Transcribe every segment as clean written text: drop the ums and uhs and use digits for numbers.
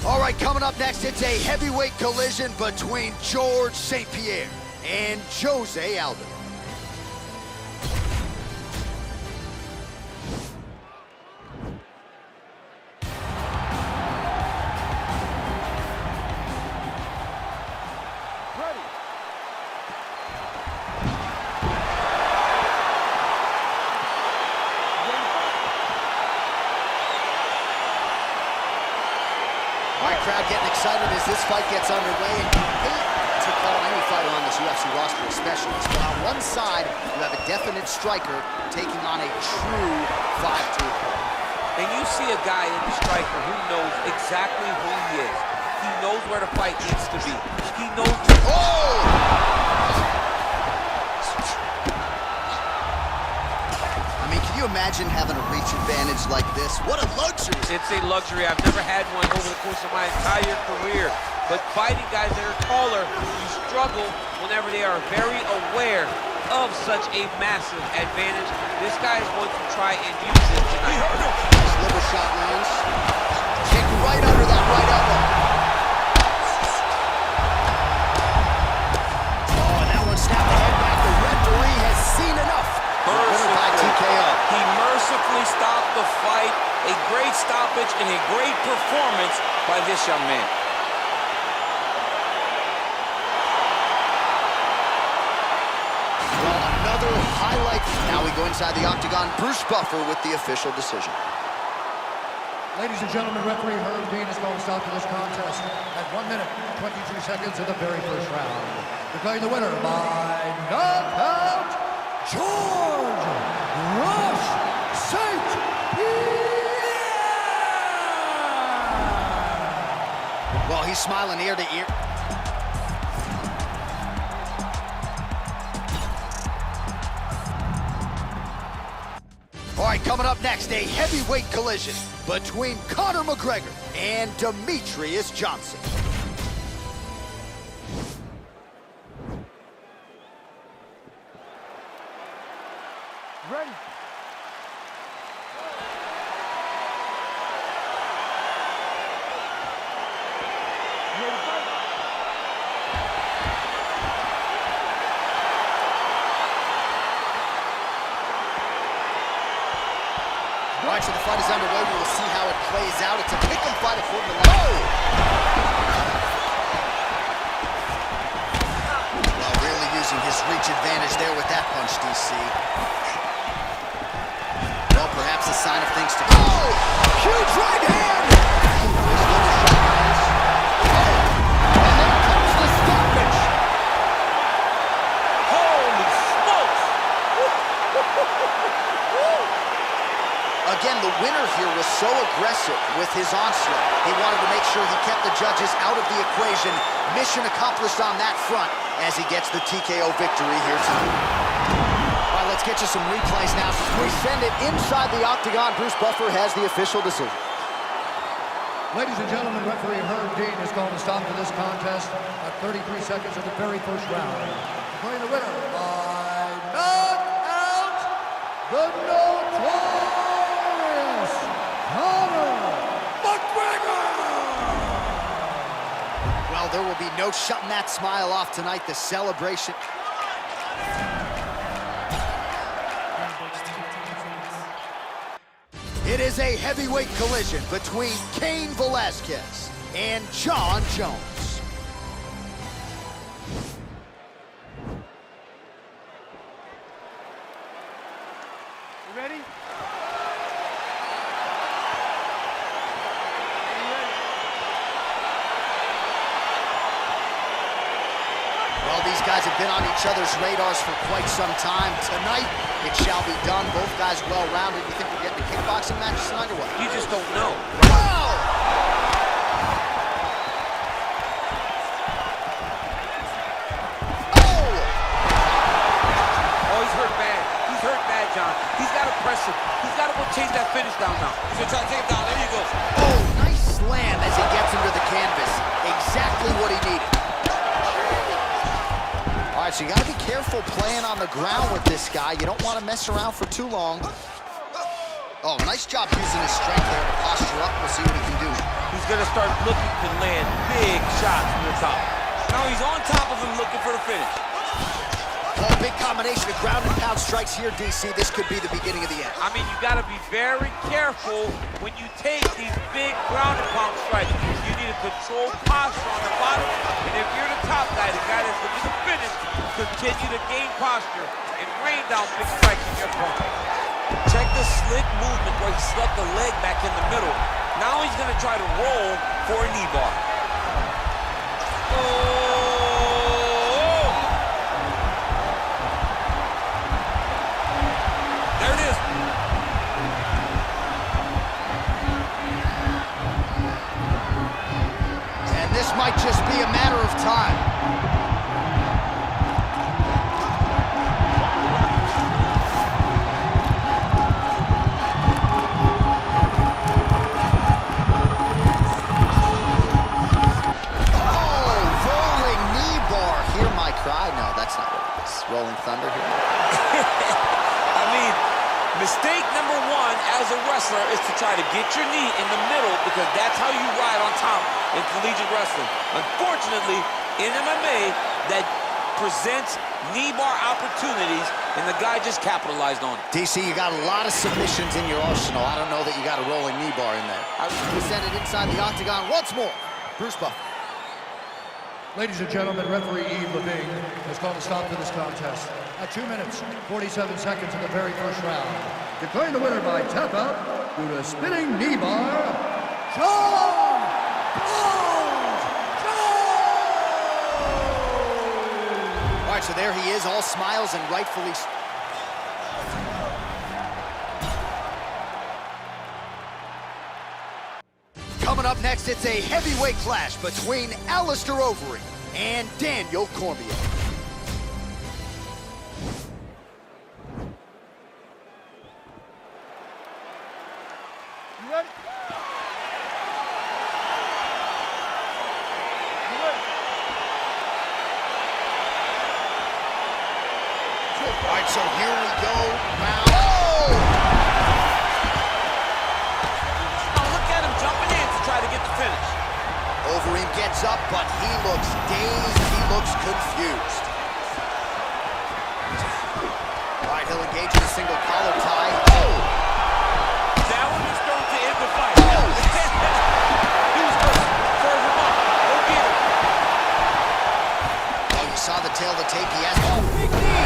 All right, coming up next, it's a heavyweight collision between George StPierre and Jose Aldo. Crowd getting excited as this fight gets underway, and you hate to call any fighter on this UFC roster a specialist, but on one side, you have a definite striker taking on a true 5'2". And you see a guy in the striker who knows exactly who he is. He knows where the fight needs to be. He knows... I mean, can you imagine having a reach advantage like this? What a luxury! It's a luxury. I've never had one over the course of my entire career. But fighting guys that are taller, you struggle whenever they are very aware of such a massive advantage. This guy is going to try and use it tonight. Nice liver shot lands. Kick right under that right elbow. Oh, and that one snapped the head back. The referee has seen enough. By TKO. He mercifully stopped the fight. A great stoppage and a great performance by this young man. Well, another highlight. Now we go inside the octagon. Bruce Buffer with the official decision. Ladies and gentlemen, referee Herb Dean is going to stop to this contest at 1 minute, 22 seconds of the very first round. Declaring the winner by knockout, George Rush StPierre! Well, he's smiling ear to ear. All right, coming up next, a heavyweight collision between Conor McGregor and Demetrius Johnson. Ready? All right, so the fight is underway. We will see how it plays out. It's a pick-em fight according to the law. Well, really using his reach advantage there with that punch, DC. Well, perhaps a sign of things to come. Oh! Huge right hand! And there comes the stoppage. Holy smokes! Again, the winner here was so aggressive with his onslaught. He wanted to make sure he kept the judges out of the equation. Mission accomplished on that front as he gets the TKO victory here tonight. All right, let's get you some replays now. We send it inside the octagon. Bruce Buffer has the official decision. Ladies and gentlemen, referee Herb Dean is going to stop to this contest at 33 seconds of the very first round. Declaring the winner by knockout, the notorious Conor McGregor! Well, there will be no shutting that smile off tonight. The celebration. It is a heavyweight collision between Cain Velasquez and Jon Jones. You ready? Well, these guys have been on each other's radars for quite some time. Tonight, it shall be done. Both guys well-rounded. You think we're getting a kickboxing match tonight or what? You just don't know. Wow! Oh! Oh, he's hurt bad. He's hurt bad, John. He's got to press him. He's got to go chase that finish down now. He's going to try to take him down. There you go. Oh, nice slam as he gets him to the canvas. Exactly what he needed. All right, so you got to be careful playing on the ground with this guy. You don't want to mess around for too long. Oh, nice job using his strength there to posture up. We'll see what he can do. He's going to start looking to land big shots from the top. Now he's on top of him looking for the finish. Oh, big combination of ground and pound strikes here, DC. This could be the beginning of the end. I mean, you got to be very careful when you take these big ground and pound strikes. You need a controlled posture on the bottom. And if you're the top guy, the guy that's looking to finish, continue to gain posture and rain down big strikes in your opponent. Check the slick movement where he stuck the leg back in the middle. Now he's going to try to roll for a knee bar. Oh! There it is. And this might just be a matter of time. Rolling Thunder here. I mean, mistake number one as a wrestler is to try to get your knee in the middle because that's how you ride on top in collegiate wrestling. Unfortunately, in MMA, that presents knee bar opportunities, and the guy just capitalized on it. DC, you got a lot of submissions in your arsenal. I don't know that you got a rolling knee bar in there. We send it inside the octagon once more. Bruce Buffer. Ladies and gentlemen, referee Yves Levine has called a stop to this contest at 2 minutes, 47 seconds in the very first round. Declaring the winner by tap out due to spinning knee bar, John Jones! All right, so there he is, all smiles and rightfully... Coming up next, it's a heavyweight clash between Aleister OBrien and Cormier. You ready? You ready? All right, so here we go. Round. Try to get the finish. OBrien gets up, but he looks dazed. He looks confused. All right, he'll engage in a single collar tie. Oh! That one is going to end the fight. Oh! He's going to serve him up. Go get him. Oh, you saw the tail of the tape. He has... Oh, big knee!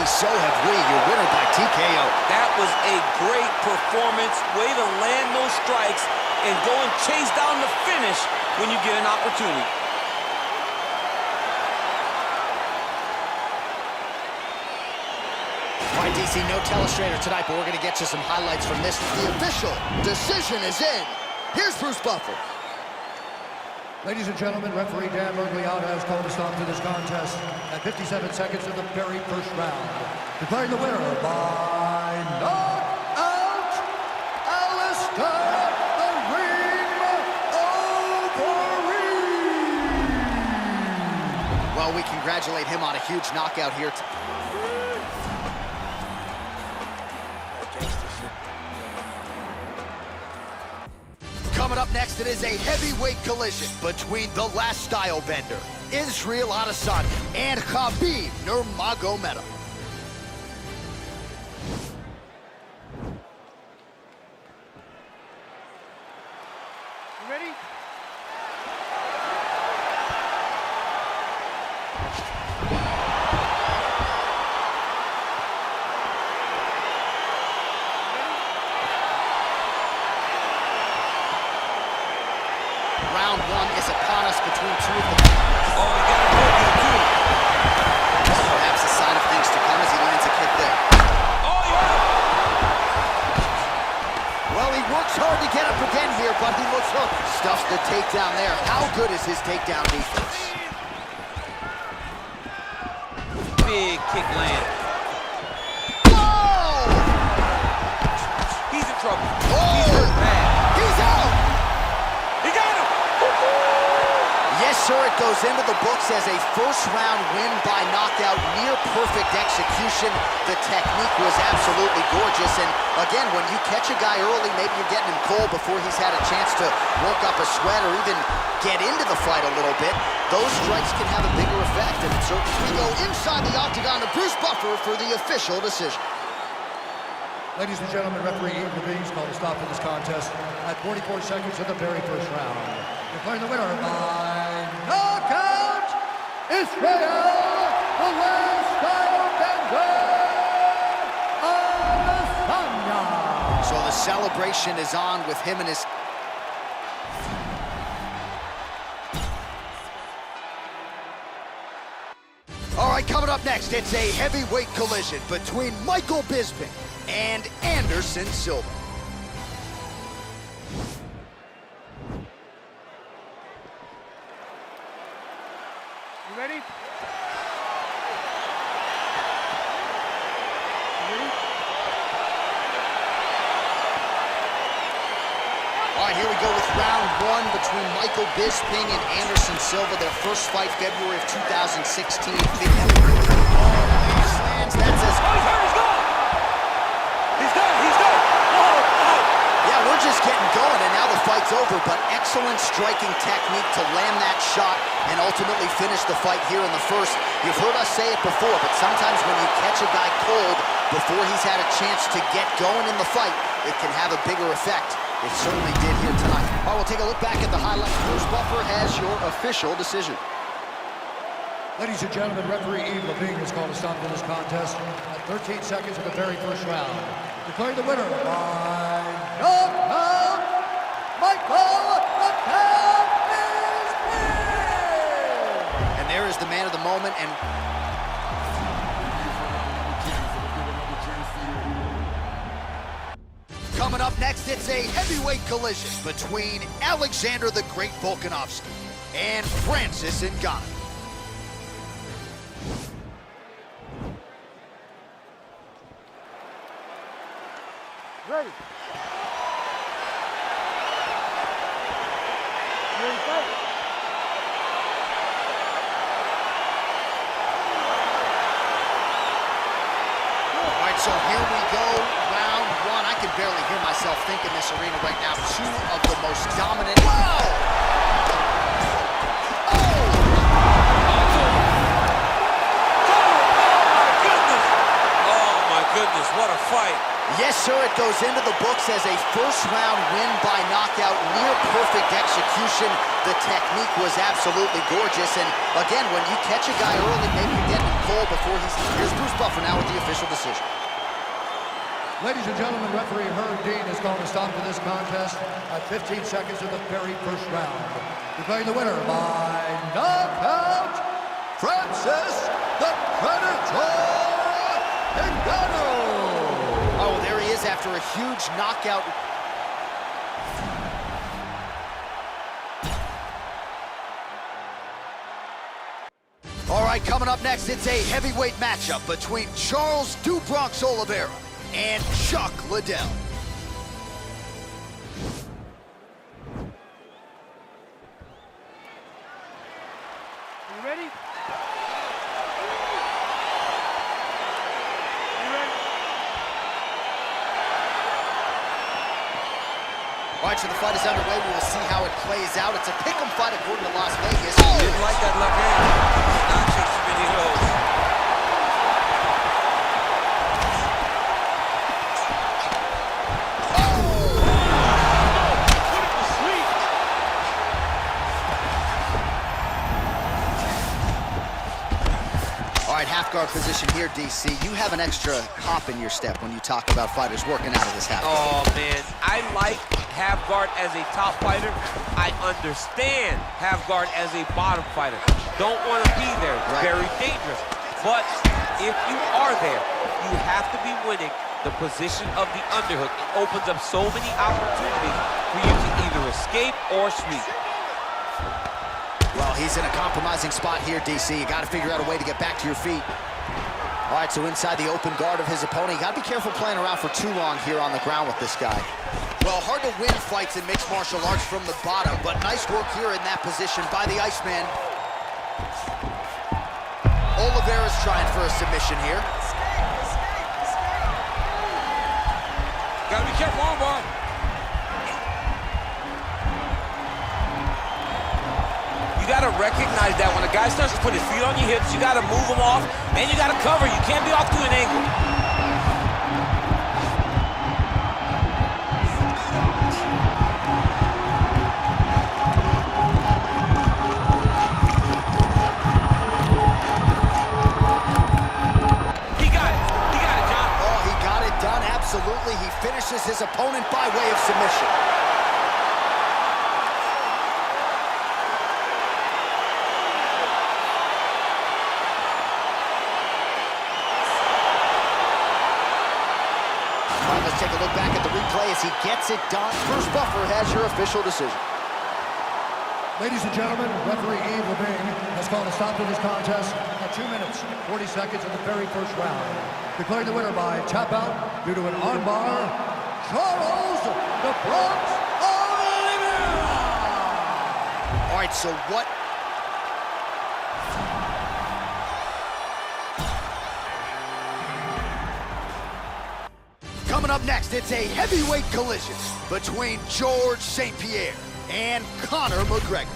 So have we, your winner by TKO. That was a great performance. Way to land those strikes and go and chase down the finish when you get an opportunity. All right, DC, no telestrator tonight, but we're going to get you some highlights from this. The official decision is in. Here's Bruce Buffer. Ladies and gentlemen, referee Dan Bergliata has called a stop to this contest at 57 seconds of the very first round. Declaring the winner by knockout, Aleister the Ring OBrien. Well, we congratulate him on a huge knockout here. Coming up next, it is a heavyweight collision between the last style bender, Israel Adesanya, and Khabib Nurmagomedov. You ready? Round one is upon us between two of them. Oh, you got to work it too. Perhaps a sign of things to come as he lands a kick there. Oh, yeah. Well, he works hard to get up again here, but he looks hooked. Stuffs the takedown there. How good is his takedown defense? Big kick land. Whoa! He's in trouble. Oh! He's hurt bad. He's out! He got him. Yes, sir, it goes into the books as a first-round win by knockout, near-perfect execution. The technique was absolutely gorgeous, and again, when you catch a guy early, maybe you're getting him cold before he's had a chance to work up a sweat or even get into the fight a little bit, those strikes can have a bigger effect, and it certainly we go inside the octagon to Bruce Buffer for the official decision. Ladies and gentlemen, referee Ian Levine's called a stop to this contest at 44 seconds of the very first round. Declaring the winner by knockout, Israel, the last Adesanya. So the celebration is on with him and his... All right, coming up next, it's a heavyweight collision between Michael Bisping and Anderson Silva. You ready? You ready? All right, here we go with round one between Michael Bisping and Anderson Silva. Their first fight, February of 2016. Slams, that's as... Oh, he's hurt, he's gone! He's done, he's done! Oh, oh! Yeah, we're just getting going, and now the fight's over, but excellent striking technique to land that shot and ultimately finish the fight here in the first. You've heard us say it before, but sometimes when you catch a guy cold before he's had a chance to get going in the fight, it can have a bigger effect. It certainly did here tonight. All right, we'll take a look back at the highlights. Bruce Buffer has your official decision. Ladies and gentlemen, referee Ian Levine has called a stop to this contest at 13 seconds of the very first round. Declaring the winner by knockout, Michael Bisping. And there is the man of the moment, and coming up next, it's a heavyweight collision between Alexander the Great Volkanovski and Francis Ngannou. Ready? You ready to fight? All right, so here we go, round one. I can barely hear myself think in this arena right now. Two of the most dominant. Goodness, what a fight. Yes, sir, it goes into the books as a first-round win by knockout, near-perfect execution. The technique was absolutely gorgeous, and again, when you catch a guy early, maybe you're getting him cold before he's... Here's Bruce Buffer now with the official decision. Ladies and gentlemen, referee Herb Dean has called a stop to this contest at 15 seconds of the very first round. Declaring the winner by knockout, Francis the Predator Ngannou. Oh, there he is after a huge knockout. All right, coming up next, it's a heavyweight matchup between Charles "Du Bronx" Oliveira and Chuck Liddell. You ready? All right, so the fight is underway. We will see how it plays out. It's a pick'em fight according to Las Vegas. Didn't like that left hand. Not just spinning those. All right, half guard position here, DC. You have an extra hop in your step when you talk about fighters working out of this half guard. Oh, man. I like half guard as a top fighter. I understand half guard as a bottom fighter. Don't want to be there. It's Right. very dangerous. But if you are there, you have to be winning the position of the underhook. It opens up so many opportunities for you to either escape or sweep. Well, he's in a compromising spot here, DC. You got to figure out a way to get back to your feet. All right, so inside the open guard of his opponent. You gotta be careful playing around for too long here on the ground with this guy. Well, hard to win fights in mixed martial arts from the bottom, but nice work here in that position by the Iceman. Oliveira's trying for a submission here. Gotta be careful, armbar. You gotta recognize that when a guy starts to put his feet on your hips, you gotta move him off, and you gotta cover. You can't be off to an angle. He got it, John. Oh, he got it done, absolutely. He finishes his opponent by way of submission. Let's take a look back at the replay as he gets it done. Bruce Buffer has your official decision. Ladies and gentlemen, referee Liddell has called a stop to this contest at 2 minutes, 40 seconds of the very first round. Declaring the winner by tap out due to an armbar, Charles the Bronx Oliveira! All right, so what... Coming up next, it's a heavyweight collision between George StPierre and Conor McGregor.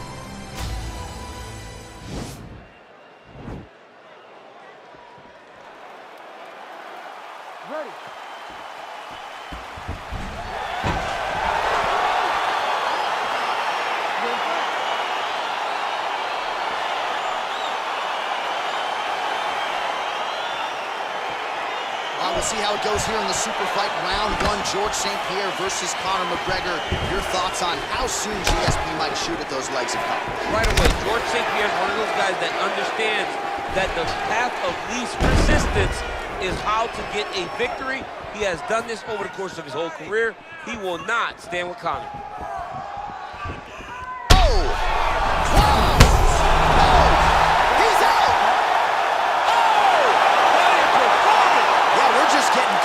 Ready. We'll see how it goes here in the super fight round one. George StPierre versus Conor McGregor. Your thoughts on how soon GSP might shoot at those legs of Conor? Right away, George StPierre is one of those guys that understands that the path of least resistance is how to get a victory. He has done this over the course of his whole career. He will not stand with Conor.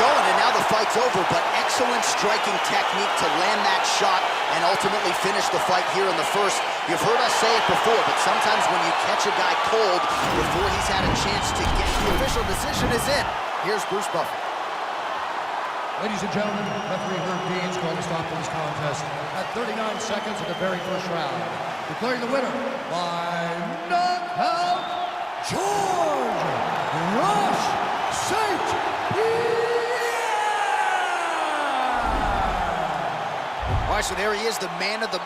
Going, and now the fight's over, but excellent striking technique to land that shot and ultimately finish the fight here in the first. You've heard us say it before, but sometimes when you catch a guy cold before he's had a chance to get the official decision is in. Here's Bruce Buffer. Ladies and gentlemen, referee Herb Dean's called a stop to this contest at 39 seconds of the very first round. Declaring the winner by knockout, George Rush StPierre! All right, so there he is, the man of the...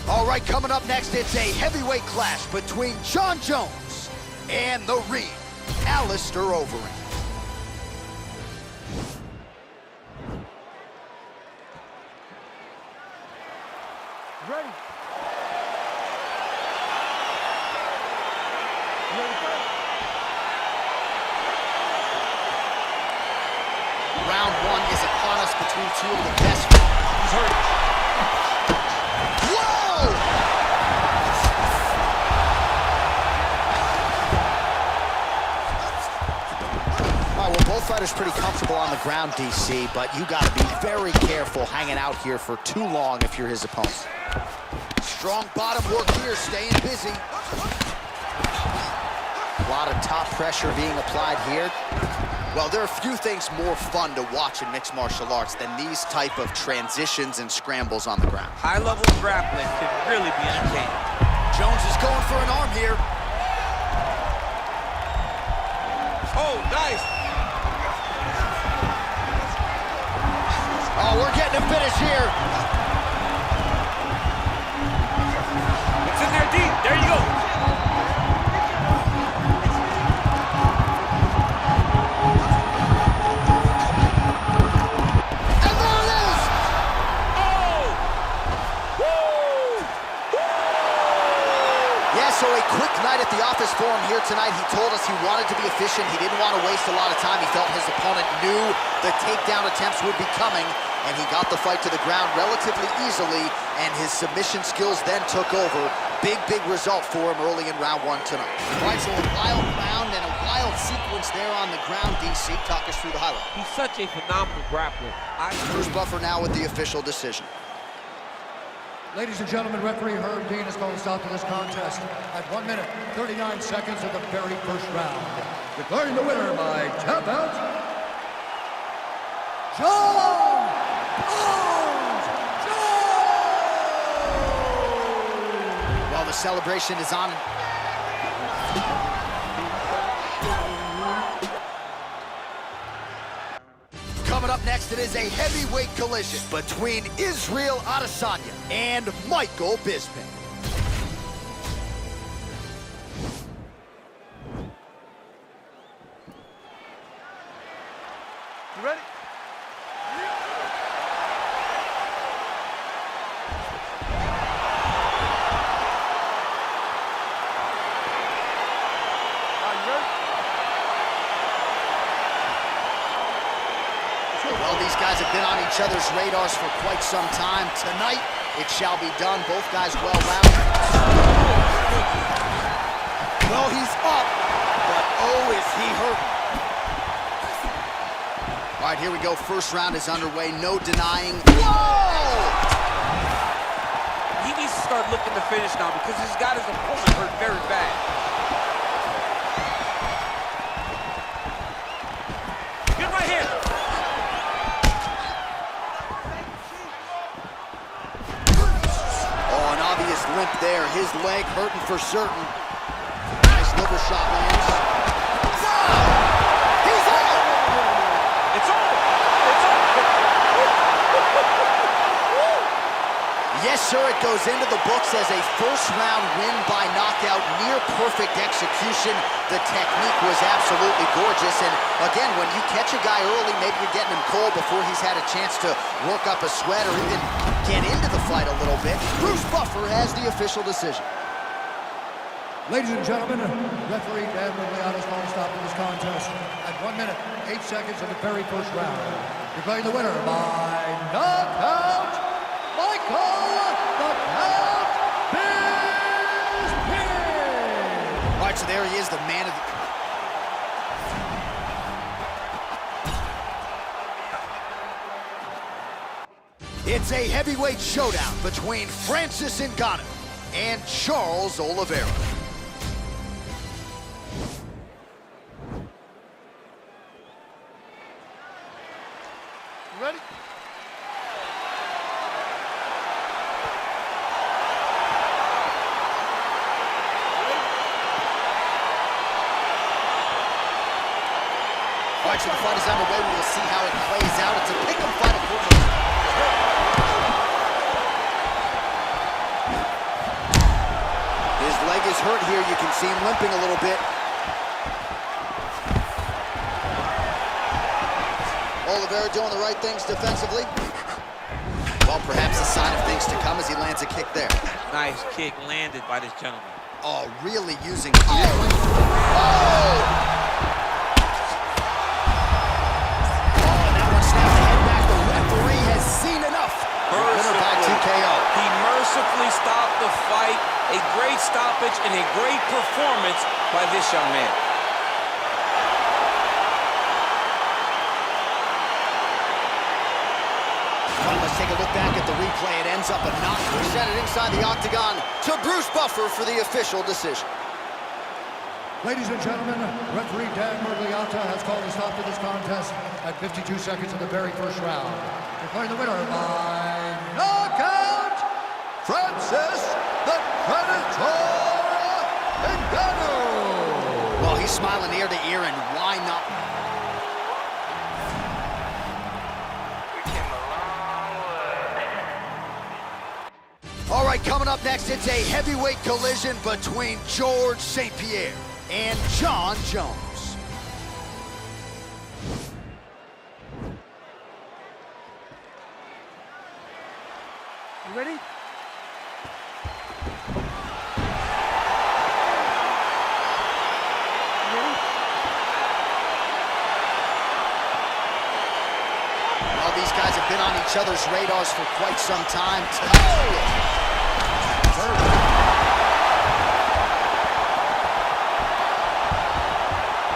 All right, coming up next, it's a heavyweight clash between Jon Jones and the Reed, Aleister OBrien. Ready. Round one is upon us between two of the best. He's hurt. Whoa! All right, well, both fighters pretty comfortable on the ground, DC, but you got to be very careful hanging out here for too long if you're his opponent. Strong bottom work here, staying busy. A lot of top pressure being applied here. Well, there are few things more fun to watch in mixed martial arts than these type of transitions and scrambles on the ground. High-level grappling can really be entertaining. Jones is going for an arm here. Oh, nice. Oh, we're getting a finish here. It's in there deep. There you go. So a quick night at the office for him here tonight. He told us he wanted to be efficient. He didn't want to waste a lot of time. He felt his opponent knew the takedown attempts would be coming. and he got the fight to the ground relatively easily, and his submission skills then took over. Big result for him early in round 1 tonight. All right, so a wild round and a wild sequence there on the ground, DC. Talk us through the highlight. He's such a phenomenal grappler. Bruce Buffer now with the official decision. Ladies and gentlemen, referee Herb Dean has called a stop to this contest at 1 minute, 39 seconds of the very first round. Declaring the winner by tap out, John Jones! While the celebration is on. Coming up next, it is a heavyweight collision between Israel Adesanya and Michael Bisping. You ready? Well, these guys have been on each other's radars for quite some time. Tonight, it shall be done. Both guys well-rounded. Well, he's up, but oh, is he hurting. All right, here we go. First round is underway. No denying. Whoa! He needs to start looking to finish now because he's got his opponent hurt very bad. Good right here. Oh, an obvious limp there. His leg hurting for certain. Nice liver shot lands. He's out! It's over. It's over. Yes, sir, it goes into the books as a first-round win by knockout, near-perfect execution. The technique was absolutely gorgeous, and again, when you catch a guy early, maybe you're getting him cold before he's had a chance to work up a sweat or even get into the fight a little bit. Bruce Buffer has the official decision. Ladies and gentlemen, referee Dan Rigliano has called a stop to this contest at 1 minute, 8 seconds of the very first round. Declaring the winner by knockout, Michael "Knockout" Bisping! All right, so there he is, the man of the... It's a heavyweight showdown between Francis Ngannou and Charles Oliveira. You ready? All right, so the fight is underway. We will see how it plays out. It's a pick-em fight according to... His leg is hurt here. You can see him limping a little bit. Oliveira doing the right things defensively. Well, perhaps a sign of things to come as he lands a kick there. Nice kick landed by this gentleman. Oh, really using... Oh! He mercifully stopped the fight. A great stoppage and a great performance by this young man. Well, let's take a look back at the replay. It ends up a knock. We sent it inside the octagon to Bruce Buffer for the official decision. Ladies and gentlemen, referee Dan Rigliano has called a stop to this contest at 52 seconds of the very first round. Declaring the winner by knockout, Francis the Predator Ngannou. Well, he's smiling ear to ear, and why not? All right, coming up next, it's a heavyweight collision between George StPierre and Jon Jones. You ready? Well, these guys have been on each each other's radars for quite some time.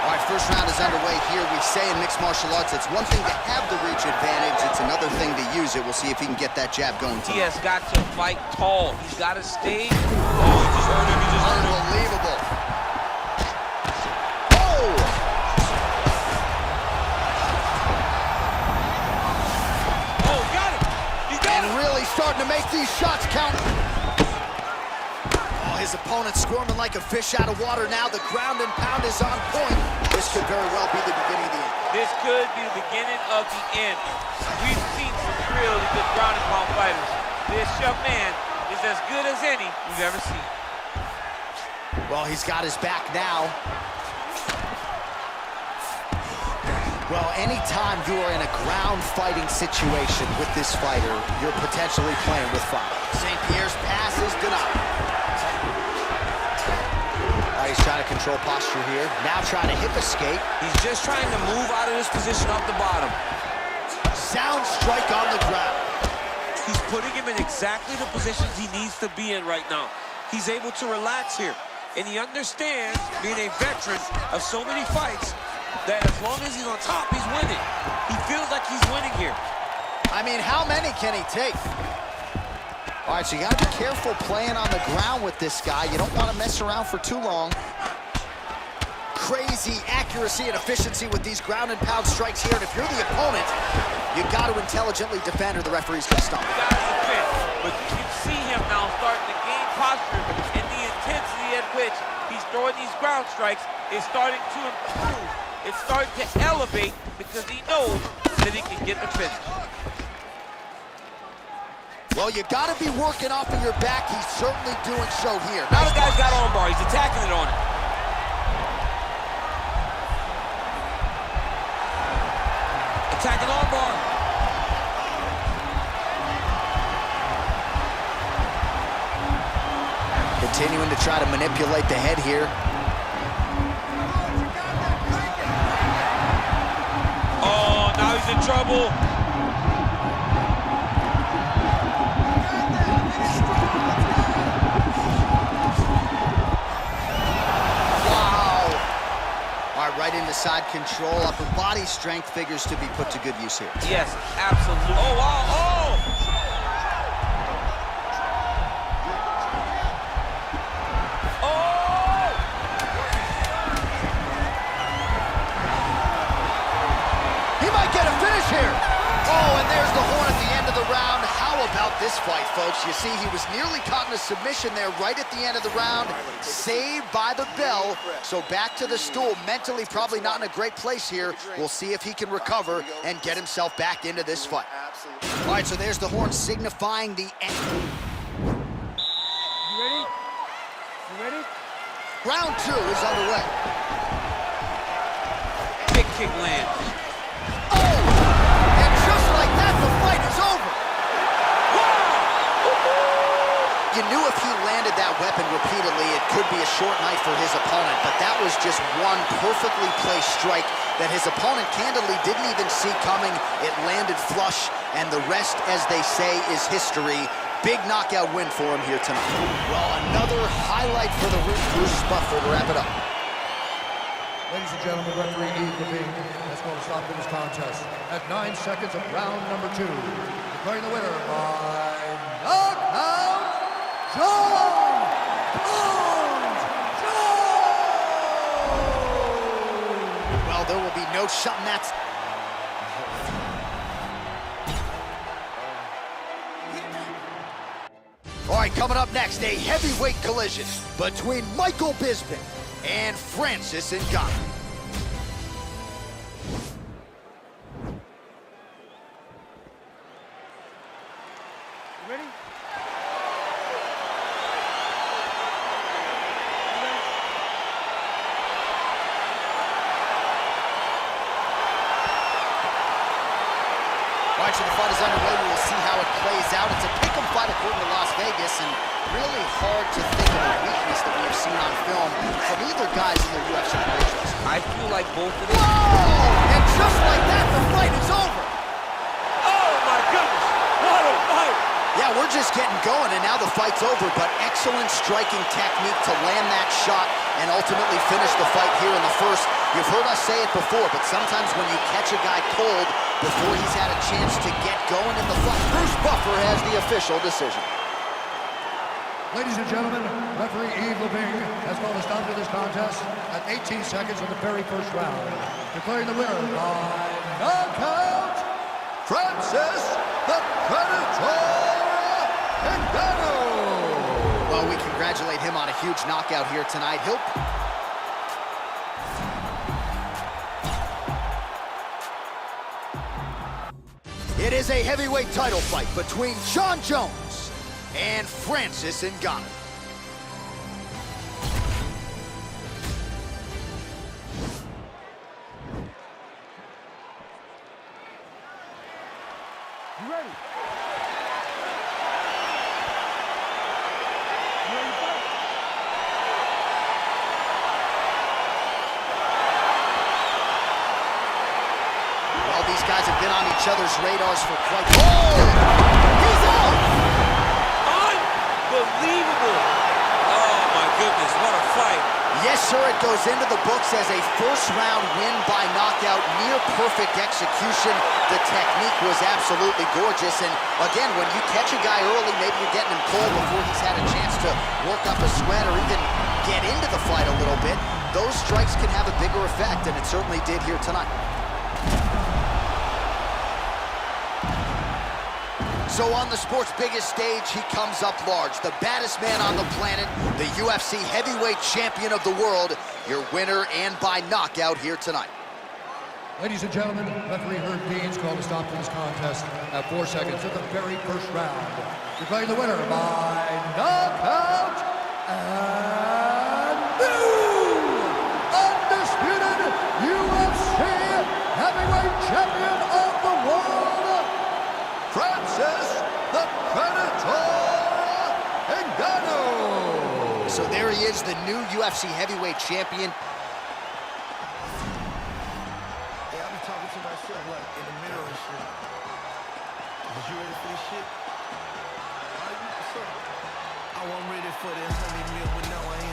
All right, first round is underway here. We say in mixed martial arts, it's one thing to have the reach advantage. It's another thing to use it. We'll see if he can get that jab going tonight. He has got to fight tall. He's got to stay. Oh, he just hurt him. He just hurt him. Unbelievable. Starting to make these shots count. Oh, his opponent squirming like a fish out of water now. The ground and pound is on point. This could very well be the beginning of the end. This could be the beginning of the end. We've seen some really good ground and pound fighters. This young man is as good as any we've ever seen. Well, he's got his back now. Well, anytime you are in a ground fighting situation with this fighter, you're potentially playing with fire. StPierre's pass is denied. He's trying to control posture here. Now trying to hip escape. He's just trying to move out of this position off the bottom. Sound strike on the ground. He's putting him in exactly the positions he needs to be in right now. He's able to relax here. And he understands, being a veteran of so many fights, that as long as he's on top, he's winning. He feels like he's winning here. I mean, how many can he take? All right, so you gotta be careful playing on the ground with this guy. You don't want to mess around for too long. Crazy accuracy and efficiency with these ground and pound strikes here. And if you're the opponent, you got to intelligently defend or the referee's gonna stop. You gotta defend, but you can see him now starting to gain posture, and the intensity at which he's throwing these ground strikes is starting to improve. It's starting to elevate because he knows that he can get the finish. Well, you got to be working off of your back. He's certainly doing so here. Now the guy's got arm bar. He's attacking it on it. Attacking arm bar. Continuing to try to manipulate the head here. Oh, now he's in trouble. Right into side control. Upper body strength figures to be put to good use here. Yes, absolutely. Oh, wow. Oh! Oh! He might get a finish here. Oh, and there's the horn at the end of the round. How about this fight, folks? You see, he was nearly caught in a submission there right at the end of the round. Saved by the bell. So back to the stool. Mentally probably not in a great place here. We'll see if he can recover and get himself back into this fight. All right, so there's the horn signifying the end. You ready? You ready? Round 2 is underway. Big kick lands. You knew if he landed that weapon repeatedly, it could be a short night for his opponent, but that was just one perfectly placed strike that his opponent candidly didn't even see coming. It landed flush, and the rest, as they say, is history. Big knockout win for him here tonight. Well, another highlight for the ring. Bruce Buffer to wrap it up. Ladies and gentlemen, referee Yves Levine has called a stop to this contest at 9 seconds of round number 2. Declaring the winner by knockout, John Well, there will be no shutting that. All right, coming up next, a heavyweight collision between Michael Bisping and Francis Ngannou. You ready? All right, so the fight is underway. We will see how it plays out. It's a pick-em fight according to Las Vegas, and really hard to think of a weakness that we have seen on film from either guys in their UFC careers. I feel like both of them. Whoa! And just like that, the fight is over. Oh, my goodness. Yeah, we're just getting going, and now the fight's over, but excellent striking technique to land that shot and ultimately finish the fight here in the first. You've heard us say it before, but sometimes when you catch a guy cold before he's had a chance to get going in the fight, Bruce Buffer has the official decision. Ladies and gentlemen, referee Yves Levine has called a stop to this contest at 18 seconds of the very first round, declaring the winner by knockout, Francis the Predator Ngannou. Well, we congratulate him on a huge knockout here tonight. It is a heavyweight title fight between Jon Jones and Francis Ngannou. You ready? Well, these guys have been on each other's radars for quite... Oh! He's out! Unbelievable! Oh, my goodness, what a fight. Yes, sir, it goes into the books as a first-round win by knockout, near-perfect execution. The technique was absolutely gorgeous, and again, when you catch a guy early, maybe you're getting him cold before he's had a chance to work up a sweat or even get into the fight a little bit. Those strikes can have a bigger effect, and it certainly did here tonight. So on the sport's biggest stage, he comes up large. The baddest man on the planet, the UFC heavyweight champion of the world, your winner and by knockout here tonight. Ladies and gentlemen, referee Herb Dean's called a stop to this contest at 4 seconds of the very first round, declaring the winner by knockout and new undisputed UFC heavyweight champion of the world, Francis the Predator Ngannou. So there he is, the new UFC heavyweight champion. Hey, I be talking to myself like in the mirror and shit. Is you ready for this shit? Are you? So, I wasn't ready for this. I mean, but now I am.